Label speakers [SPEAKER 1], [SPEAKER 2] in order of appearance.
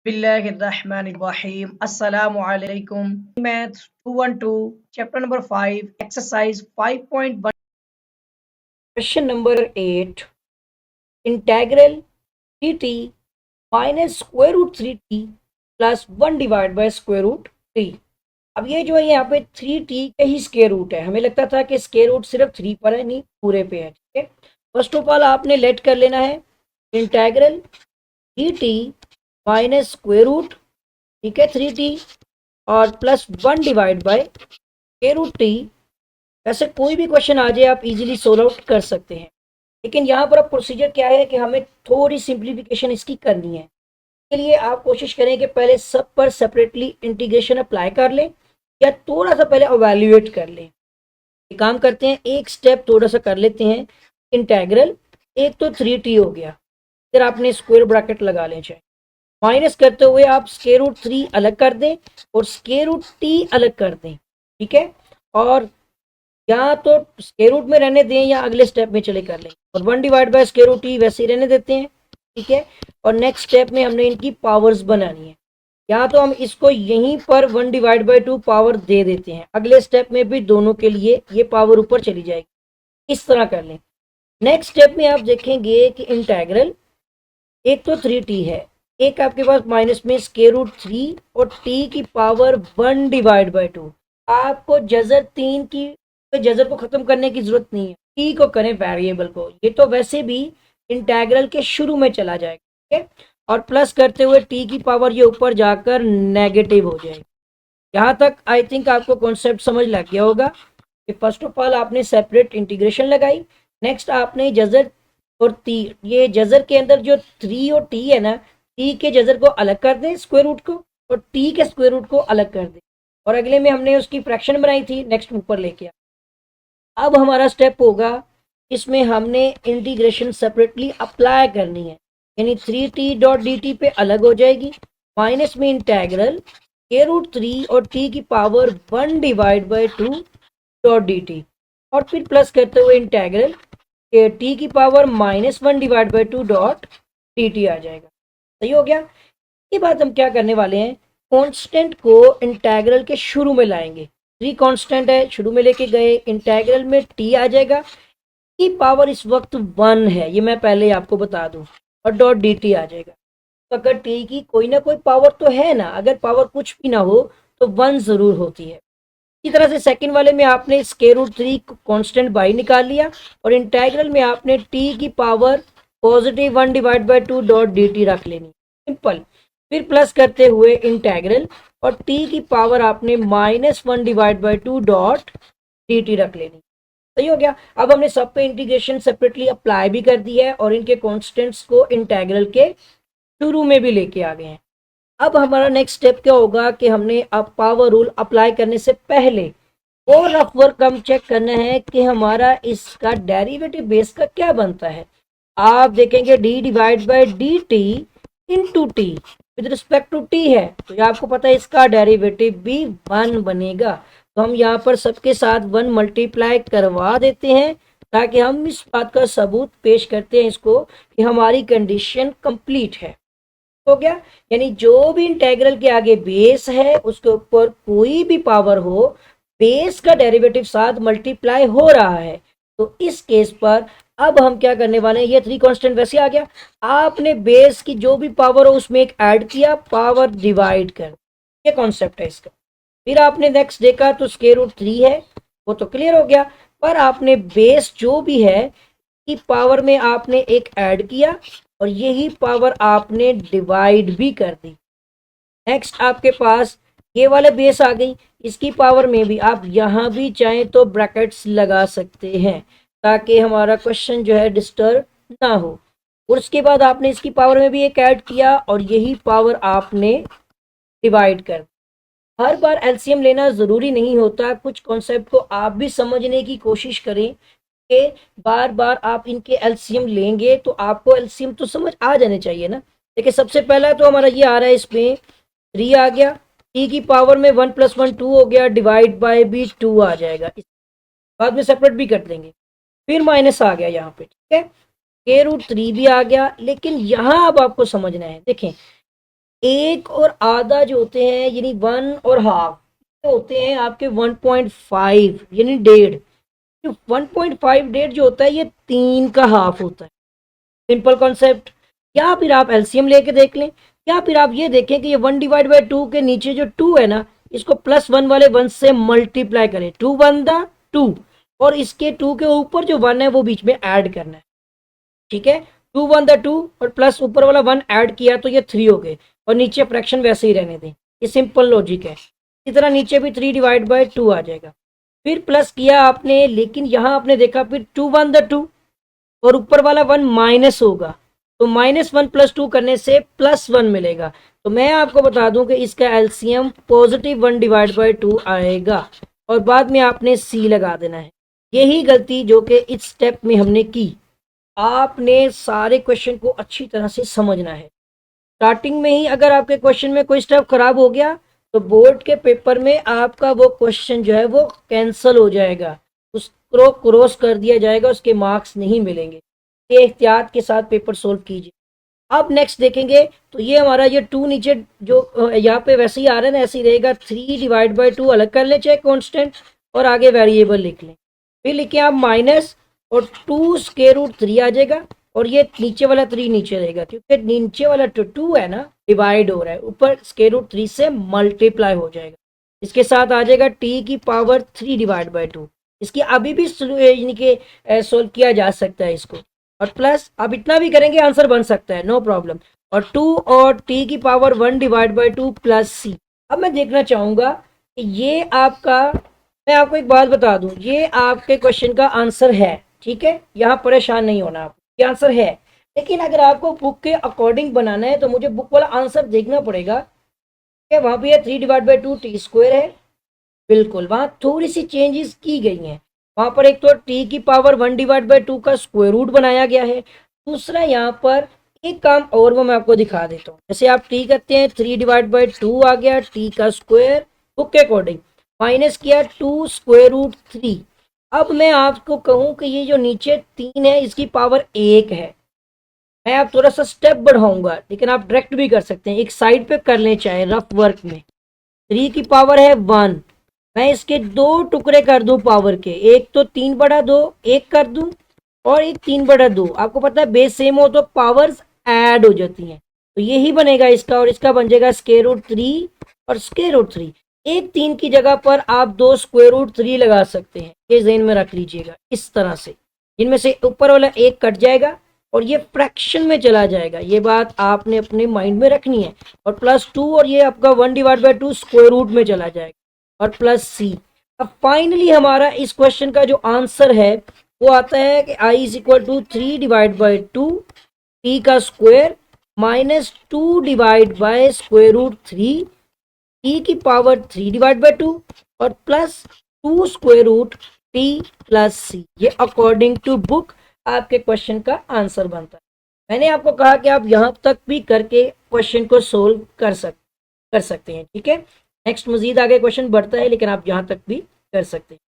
[SPEAKER 1] बिस्मिल्लाहिर्रहमानिर्रहीम अस्सलामु अलैकुम। Maths 212 chapter number 5 exercise 5.1 question number 8 integral 3t minus square root 3t plus 1 divide by square root 3। अब ये जो है यहाँ पे 3t के ही स्क्वायर रूट है। हमें लगता था कि स्क्वायर रूट सिर्फ 3 पर है, नहीं पूरे पे है। ठीक है, फर्स्ट ऑफ ऑल आपने लेट कर लेना है integral 3t minus square root, ठीक है, 3t और plus 1 divide by square root t. ऐसे कोई भी क्वेश्चन आ जाए आप इजीली सोल्व आउट कर सकते हैं, लेकिन यहाँ पर अब प्रोसीजर क्या है कि हमें थोड़ी सिंप्लीफिकेशन इसकी करनी है। इसके लिए आप कोशिश करें कि पहले सब पर सेपरेटली इंटीग्रेशन अप्लाई कर लें या थोड़ा सा पहले अवेल्युएट कर लें। एक काम करते हैं, एक स्टेप थोड़ा सा कर लेते हैं। इंटेग्रल एक तो 3t हो गया, फिर आपने स्क्वायर ब्रैकेट लगा लें, चाहे माइनस करते हुए आप स्क्वायर रूट 3 अलग कर दें और स्क्वायर रूट t अलग कर दें। ठीक है, और या तो स्क्वायर रूट में रहने दें या अगले स्टेप में चले कर लें, और 1 divide by square root t वैसे ही रहने देते हैं। ठीक है, और नेक्स्ट स्टेप में हमने इनकी पावर्स बनानी है। या तो हम इसको यहीं पर 1 डिवाइड बाय 2 पावर दे देते हैं, अगले स्टेप में भी दोनों के लिए ये पावर ऊपर चली जाएगी। इस तरह कर लें। नेक्स्ट स्टेप में आप देखेंगे कि इंटेग्रल एक तो 3t है, एक आपके पास माइनस में स्क्वायर रूट 3 और t की पावर 1 डिवाइड बाय 2। आपको जजर 3 की जजर को खत्म करने की जरूरत नहीं है, t को करें वेरिएबल को, ये तो वैसे भी इंटेग्रल के शुरू में चला जाएगा। ठीक है, और प्लस करते हुए t की पावर ये ऊपर जाकर नेगेटिव हो जाएगी। यहाँ तक आई थिंक आपको कॉन्सेप्ट समझ लग गया होगा कि फर्स्ट ऑफ ऑल आपने सेपरेट इंटीग्रेशन लगाई, नेक्स्ट आपने जजर और टी, ये जजर के अंदर जो 3 और t है ना, t के जजर को अलग कर दें स्क्वायर रूट को, और t के स्क्वायर रूट को अलग कर दें, और अगले में हमने उसकी फ्रैक्शन बनाई थी, नेक्स्ट ऊपर लेके अब हमारा स्टेप होगा, इसमें हमने इंटीग्रेशन सेपरेटली अप्लाई करनी है, यानी 3t डॉट dt पे अलग हो जाएगी, माइनस में इंटेग्रल स्क्वायर रूट 3 और t की power 1 divide bye 2 dot dt, और फिर प्लस करते हुए इंटेग्रल t की power minus 1 divide bye 2 dot dt आ जाएगा। सही हो गया। ये बात हम क्या करने वाले हैं, कांस्टेंट को इंटेग्रल के शुरू में लाएंगे। 3 कांस्टेंट है, शुरू में लेके गए, इंटेग्रल में t आ जाएगा, की पावर इस वक्त 1 है, ये मैं पहले आपको बता दूं, और डॉट dt आ जाएगा। तो अगर t की कोई ना कोई पावर तो है ना, अगर पावर कुछ भी ना हो तो 1 जरूर होती है। इसी तरह से सेकंड वाले में आपने स्क्वायर रूट 3 कांस्टेंट बाई निकाल लिया, और इंटेग्रल में आपने t की power positive 1 divide bye 2 dot dt रख लेनी, सिंपल। फिर प्लस करते हुए इंटेग्रल, और t की पावर आपने minus 1 divide bye 2 dot dt रख लेनी। सही हो गया। अब हमने सब पे इंटीग्रेशन सेपरेटली अप्लाई भी कर दी है, और इनके कॉन्स्टेंट्स को इंटेग्रल के शुरू में भी लेके आ गए हैं। अब हमारा नेक्स्ट स्टेप क्या होगा कि हमने अब पावर रूल अप्लाई करने से पहले और रफ वर्क हम चेक करना है कि हमारा इसका डेरिवेटिव बेस का क्या बनता है। आप देखेंगे d divide by d t into t with respect to t है, तो ये आपको पता है इसका डेरिवेटिव भी 1 बनेगा। तो हम यहाँ पर सबके साथ 1 मल्टीप्लाई करवा देते हैं, ताकि हम इस बात का सबूत पेश करते हैं इसको कि हमारी कंडीशन कंप्लीट है। हो गया, यानी जो भी इंटेग्रल के आगे बेस है उसके ऊपर कोई भी पावर हो, बेस का डेरिवेटिव साथ मल्टीप्लाई हो रहा है। तो इस केस पर अब हम क्या करने वाले हैं, ये 3 कांस्टेंट वैसे आ गया, आपने बेस की जो भी पावर हो उसमें एक ऐड किया, पावर डिवाइड कर, ये कॉन्सेप्ट है इसका। फिर आपने नेक्स्ट देखा तो स्क्वायर रूट 3 है, वो तो क्लियर हो गया, पर आपने बेस जो भी है की पावर में आपने एक ऐड किया, और यही पावर आपने डिवाइड भी कर दी। नेक्स्ट आपके पास ये वाले बेस आ गई, इसकी पावर में भी आप यहाँ भी चाहें तो ब्रैकेट्स लगा सकते हैं, ताकि हमारा क्वेश्चन जो है डिस्टर्ब ना हो। और उसके बाद आपने इसकी पावर में भी एक ऐड किया, और यही पावर आपने डिवाइड कर दी। हर बार एलसीएम लेना ज़रूरी नहीं होता, कुछ कॉन्सेप्ट को आप भी समझने की कोशिश करें कि बार बार आप इनके एलसीएम लेंगे तो आपको एलसीएम तो समझ आ जाने चाहिए ना। देखिए सबसे पहला तो हमारा ये आ रहा है, इसमें 3 आ गया, टी की पावर में 1 + 1 2 हो गया, डिवाइड बाय भी 2 आ जाएगा, बाद में सेपरेट भी कर देंगे। फिर माइनस आ गया यहाँ पे, ठीक है, स्क्वायर रूट 3 भी आ गया। लेकिन यहाँ अब आपको समझना है, देखें एक और आधा जो होते हैं यानी 1.5 होते हैं आपके 1.5 यानी डेढ़। जो 1.5 डेढ़ जो होता है ये 3 का हाफ होता है। Simple concept. या फिर आप एलसीएम लेके देख लें, या फिर आप ये देखें कि ये 1/2 के नीचे जो 2 है ना, इसको +1 वाले 1 से मल्टीप्लाई करें, 2 1 2, और इसके 2 के ऊपर जो 1 है वो बीच में ऐड करना है। ठीक है, 2 1 2 और प्लस ऊपर वाला 1 ऐड किया तो ये 3 हो गए, और नीचे फ्रैक्शन वैसे ही रहने दें। ये सिंपल लॉजिक है। इसी तरह नीचे भी 3/2 आ जाएगा। फिर प्लस किया आपने, लेकिन यहां आपने देखा फिर 2 1 2 और ऊपर वाला 1 माइनस होगा, तो -1 + 2 करने से +1 मिलेगा। तो मैं आपको बता दूं कि इसका एलसीएम +1/2 आएगा, और बाद में आपने सी लगा देना है। यही गलती जो कि इस स्टेप में हमने की। आपने सारे क्वेश्चन को अच्छी तरह से समझना है। स्टार्टिंग में ही अगर आपके क्वेश्चन में कोई स्टेप खराब हो गया तो बोर्ड के पेपर में आपका वो क्वेश्चन जो है वो कैंसिल हो जाएगा, उसको क्रॉस कर दिया जाएगा, उसके मार्क्स नहीं मिलेंगे। ये एहतियात के साथ पेपर सोल्व कीजिए। अब नेक्स्ट देखेंगे तो ये हमारा ये 2 नीचे जो यहाँ पे वैसे ही आ रहा है ना, ऐसे ही रहेगा। 3/2 अलग कर ले चाहे कॉन्स्टेंट, और आगे वेरिएबल लिख लें। फिर लिखें आप माइनस, और 2√3 आ जाएगा, और ये नीचे वाला 3 नीचे रहेगा, क्योंकि नीचे वाला 2 है ना डिवाइड हो रहा है, ऊपर √3 से मल्टीप्लाई हो जाएगा। इसके साथ आ जाएगा t⁻3/2। इसकी अभी भी यानी कि सोल्व किया जा सकता है इसको, और प्लस अब इतना भी करेंगे आंसर बन सकता है, नो प्रॉब्लम। और 2 और t⁻1/2 प्लस सी। अब मैं देखना चाहूंगा कि ये आपका, मैं आपको एक बात बता दूं, ये आपके क्वेश्चन का आंसर है। ठीक है, यहाँ परेशान नहीं होना आप, ये आंसर है। लेकिन अगर आपको बुक के अकॉर्डिंग बनाना है तो मुझे बुक वाला आंसर देखना पड़ेगा कि वहां पे 3/2 t² है, बिल्कुल वहां थोड़ी सी चेंजेस की गई हैं। वहां पर एक तो t⁻1/2 का स्क्वायर रूट बनाया गया है। दूसरा यहाँ पर एक काम और वो मैं आपको दिखा देता हूँ। जैसे आप t करते हैं 3/2 आ गया, t का स्क्वायर बुक के अकॉर्डिंग माइनस किया 2√3। अब मैं आपको कहूं कि ये जो नीचे 3 है इसकी पावर 1 है। मैं आप थोड़ा सा स्टेप बढ़ाऊंगा, लेकिन आप डायरेक्ट भी कर सकते हैं, एक साइड पे कर लें चाहे रफ वर्क में। 3 की पावर है 1, मैं इसके 2 टुकड़े कर दूं पावर के, एक तो 3/2 एक कर दूं, और एक 3/2। आपको पता है बेस सेम हो तो पावर्स ऐड हो जाती हैं, तो यही बनेगा इसका, और इसका बन जाएगा √3 और √3। एक 3 की जगह पर आप 2 √3 लगा सकते हैं, ये ज़हन में रख लीजिएगा। इस तरह से इनमें से ऊपर वाला एक कट जाएगा और ये फ्रैक्शन में चला जाएगा, ये बात आपने अपने माइंड में रखनी है। और +2 और ये आपका 1/2 स्क्वायर रूट में चला जाएगा, और प्लस सी। अब फाइनली हमारा इस क्वेश्चन का जो आंसर है वो आता है कि i = 3/2 t का स्क्वायर -2/√3 t की पावर 3/2 और प्लस 2√t प्लस सी। ये अकॉर्डिंग टू बुक आपके क्वेश्चन का आंसर बनता है। मैंने आपको कहा कि आप यहां तक भी करके क्वेश्चन को सोल्व कर सकते हैं। ठीक है, नेक्स्ट मजीद आगे क्वेश्चन बढ़ता है, लेकिन आप यहां तक भी कर सकते हैं।